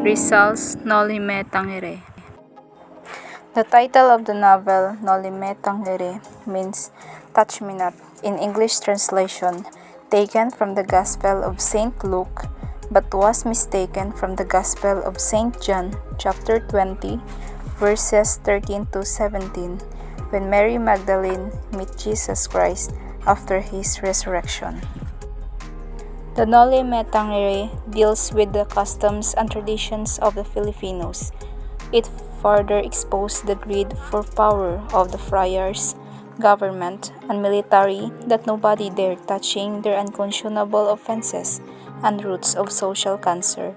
Rizal's Noli Me Tangere. The title of the novel, Noli Me Tangere, means Touch Me Not in English translation, taken from the Gospel of St. Luke, but was mistaken from the Gospel of St. John, chapter 20, verses 13 to 17, when Mary Magdalene met Jesus Christ after his resurrection. The Noli Me Tangere deals with the customs and traditions of the Filipinos. It further exposed the greed for power of the friars, government, and military that nobody dared touching their unconscionable offenses and roots of social cancer.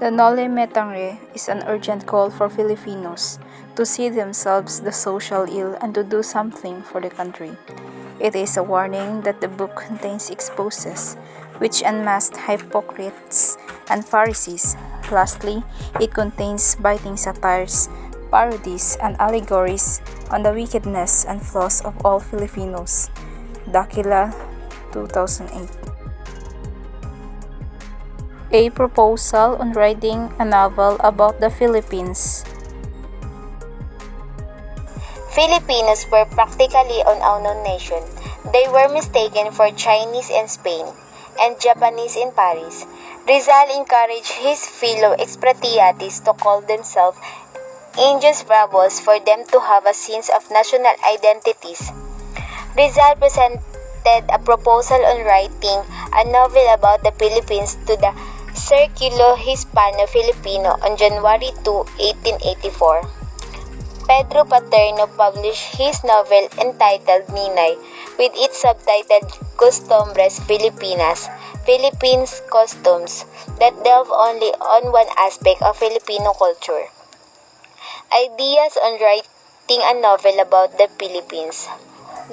The Noli Me Tangere is an urgent call for Filipinos to see themselves the social ill and to do something for the country. It is a warning that the book contains exposes which unmasked hypocrites and Pharisees. Lastly, it contains biting satires, parodies, and allegories on the wickedness and flaws of all Filipinos. Dakila, 2008. A proposal on writing a novel about the Philippines. Filipinos were practically an unknown nation. They were mistaken for Chinese in Spain and Japanese in Paris. Rizal encouraged his fellow expatriates to call themselves Indios Bravos for them to have a sense of national identities. Rizal presented a proposal on writing a novel about the Philippines to the Círculo Hispano-Filipino on January 2, 1884. Pedro Paterno published his novel entitled Ninay, with its subtitle Costumbres Filipinas, Philippines Customs, that delve only on one aspect of Filipino culture. Ideas on writing a novel about the Philippines.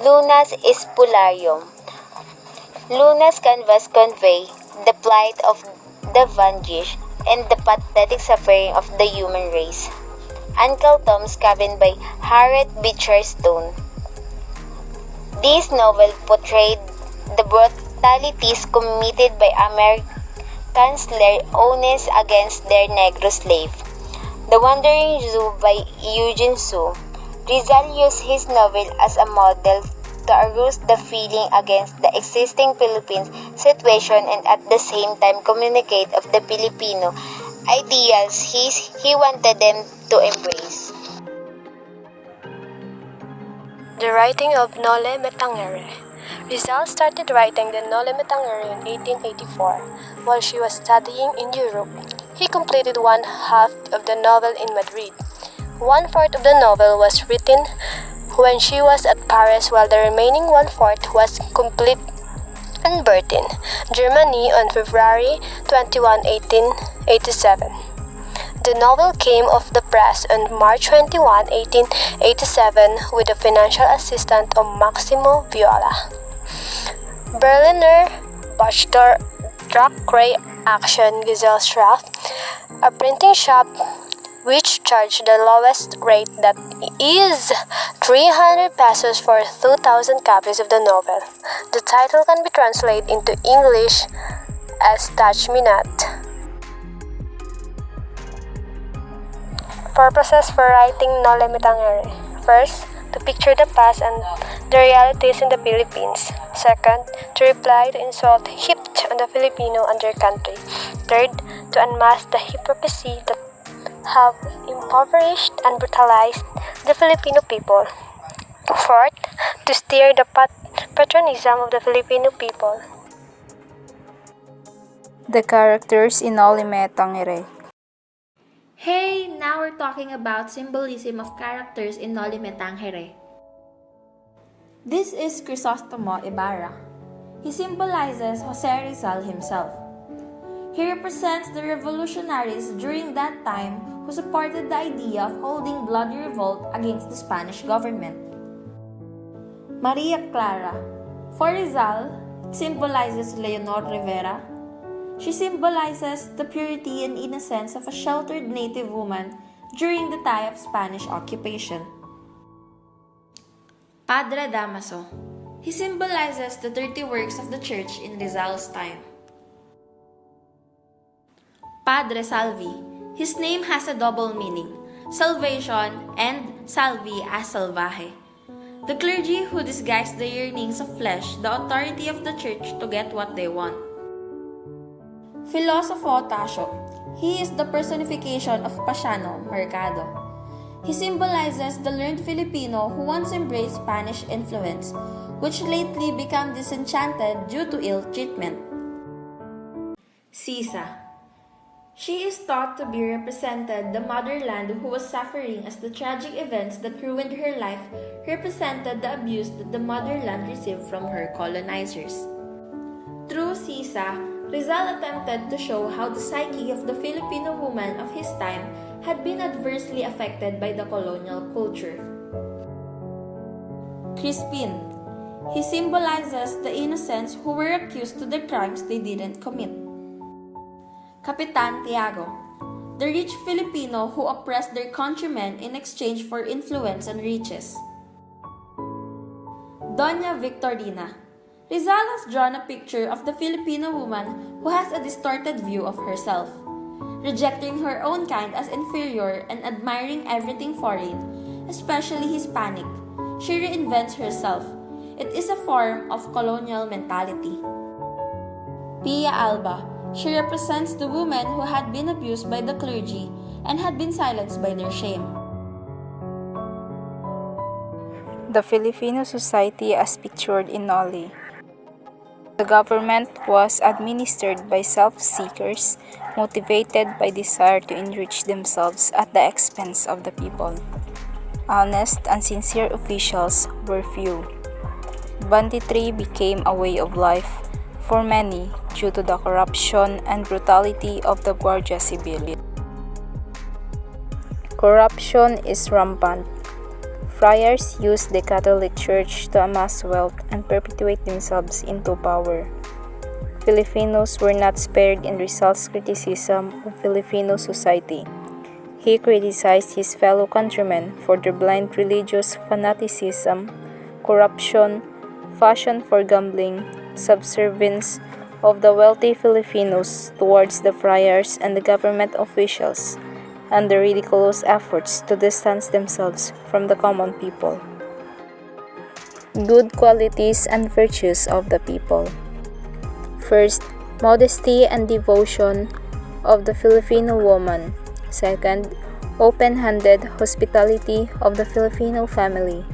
Luna's Espularium. Luna's canvas convey the plight of the vanquished and the pathetic suffering of the human race. Uncle Tom's Cabin by Harriet Beecher Stowe. This novel portrayed the brutalities committed by American slave owners against their Negro slave. The Wandering Zoo by Eugene Sue. Rizal used his novel as a model to arouse the feeling against the existing Philippine situation and at the same time communicate of the Filipino ideals he wanted them to embrace. The writing of Noli Me Tangere. Rizal started writing the Noli Me Tangere in 1884 while she was studying in Europe. He completed one half of the novel in Madrid. One fourth of the novel was written when she was at Paris while the remaining one fourth was complete in Berlin, Germany on February 21, 1887. The novel came off the press on March 21, 1887 with the financial assistance of Maximo Viola. Berliner Buchler Druckerei Action Gesellschaft, a printing shop which charged the lowest rate, that is 300 pesos for 2,000 copies of the novel. The title can be translated into English as Touch Me Not. Purposes for writing Noli Me Tangere. First, to picture the past and the realities in the Philippines. Second, to reply to insult heaped on the Filipino and their country. Third, to unmask the hypocrisy that have impoverished and brutalized the Filipino people. Fourth, to steer the patriotism of the Filipino people. The characters in Noli Me Tangere. Hey, now we're talking about symbolism of characters in Noli Me Tangere. This is Crisostomo Ibarra. He symbolizes Jose Rizal himself. He represents the revolutionaries during that time who supported the idea of holding bloody revolt against the Spanish government. Maria Clara. For Rizal, it symbolizes Leonor Rivera. She symbolizes the purity and innocence of a sheltered native woman during the time of Spanish occupation. Padre Damaso. He symbolizes the dirty works of the church in Rizal's time. Padre Salvi. His name has a double meaning, salvation and salvi as salvaje. The clergy who disguise the yearnings of flesh, the authority of the church to get what they want. Filosofo Tasio. He is the personification of Pasiano Mercado. He symbolizes the learned Filipino who once embraced Spanish influence, which lately became disenchanted due to ill treatment. Sisa. She is thought to be represented the motherland who was suffering as the tragic events that ruined her life represented the abuse that the motherland received from her colonizers. Through Sisa, Rizal attempted to show how the psyche of the Filipino woman of his time had been adversely affected by the colonial culture. Crispin. He symbolizes the innocents who were accused to the crimes they didn't commit. Kapitan Tiago. The rich Filipino who oppressed their countrymen in exchange for influence and riches. Doña Victorina. Rizal has drawn a picture of the Filipino woman who has a distorted view of herself, rejecting her own kind as inferior and admiring everything foreign, especially Hispanic. She reinvents herself. It is a form of colonial mentality. Pia Alba. She represents the women who had been abused by the clergy and had been silenced by their shame. The Filipino society as pictured in Noli. The government was administered by self-seekers, motivated by desire to enrich themselves at the expense of the people. Honest and sincere officials were few. Banditry became a way of life for many due to the corruption and brutality of the Guardia Civil. Corruption is rampant. Friars used the Catholic Church to amass wealth and perpetuate themselves into power. Filipinos were not spared in Rizal's criticism of Filipino society. He criticized his fellow countrymen for their blind religious fanaticism, corruption, passion for gambling, subservience of the wealthy Filipinos towards the friars and the government officials, and the ridiculous efforts to distance themselves from the common people. Good qualities and virtues of the people. First, modesty and devotion of the Filipino woman. Second, open-handed hospitality of the Filipino family.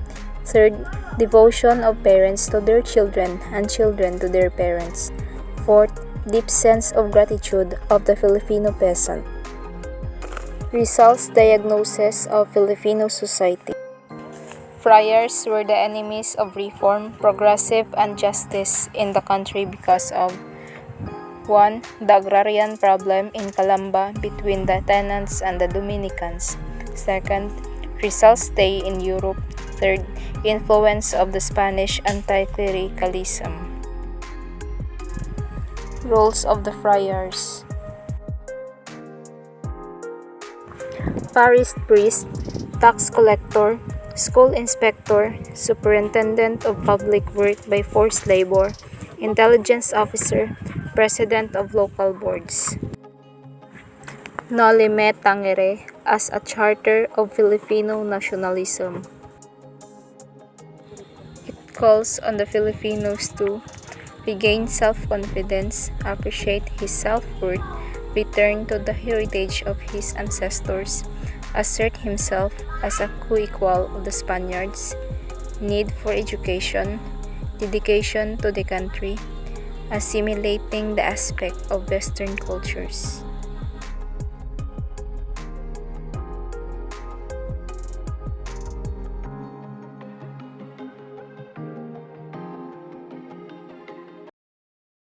Third, devotion of parents to their children and children to their parents. Fourth, deep sense of gratitude of the Filipino peasant. Rizal's diagnosis of Filipino society. Friars were the enemies of reform, progressive, and justice in the country because of 1. The agrarian problem in Calamba between the tenants and the Dominicans. 2. Rizal's stay in Europe. 3. Influence of the Spanish anti-clericalism. Roles of the friars. Parish priest, tax collector, school inspector, superintendent of public work by forced labor, intelligence officer, president of local boards. Noli Me Tangere as a charter of Filipino nationalism. It calls on the Filipinos to regain self-confidence, appreciate his self-worth, return to the heritage of his ancestors, assert himself as a co-equal of the Spaniards, need for education, dedication to the country, assimilating the aspect of Western cultures.